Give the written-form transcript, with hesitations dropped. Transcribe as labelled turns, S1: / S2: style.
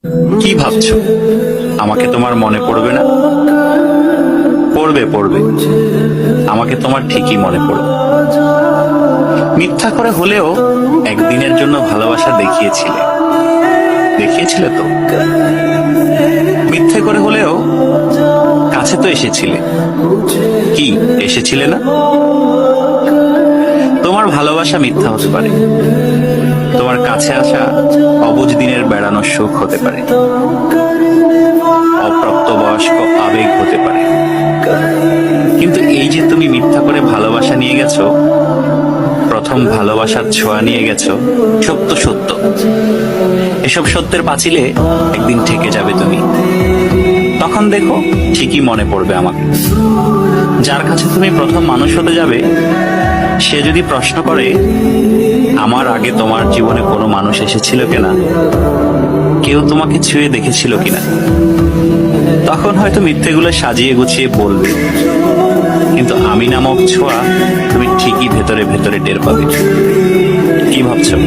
S1: কি ভাবছো? আমাকে তোমার মনে পড়বে না? পড়বে পড়বে, আমাকে তোমার ঠিকই মনে পড়বে। মিথ্যা করে হলেও একদিনের জন্য ভালোবাসা দেখিয়েছিলে, দেখিয়েছিলে তো। মিথ্যে করে হলেও কাছে তো এসেছিলে, কি এসেছিলে না? তোমার ভালোবাসা মিথ্যা হতে পারে, তোমার কাছে আসা অবুঝ দিনের বেড়ানোর সুখ হতে পারে, অপ্রাপ্তবয়স্ক আবেগ হতে পারে। কিন্তু এই যে তুমি মিথ্যা করে ভালোবাসা নিয়ে গেছো, প্রথম ভালোবাসার ছোঁয়া নিয়ে গেছো, সত্য সত্য। এসব সত্যের পাঁচিলে একদিন ঠেকে যাবে তুমি। তখন দেখো ঠিকই মনে পড়বে আমাকে। যার কাছে তুমি প্রথম মানুষ হতে যাবে, সে যদি প্রশ্ন করে আমার আগে তোমার জীবনে কোনো মানুষ এসেছিল কিনা, কেউ তোমাকে ছুঁয়ে দেখেছিল কিনা, তখন হয়তো মিথ্যেগুলো সাজিয়ে গুছিয়ে বলবে, কিন্তু আমি নামক ছোঁয়া তুমি ঠিকই ভেতরে ভেতরে টের পাবে। কি ভাবছো?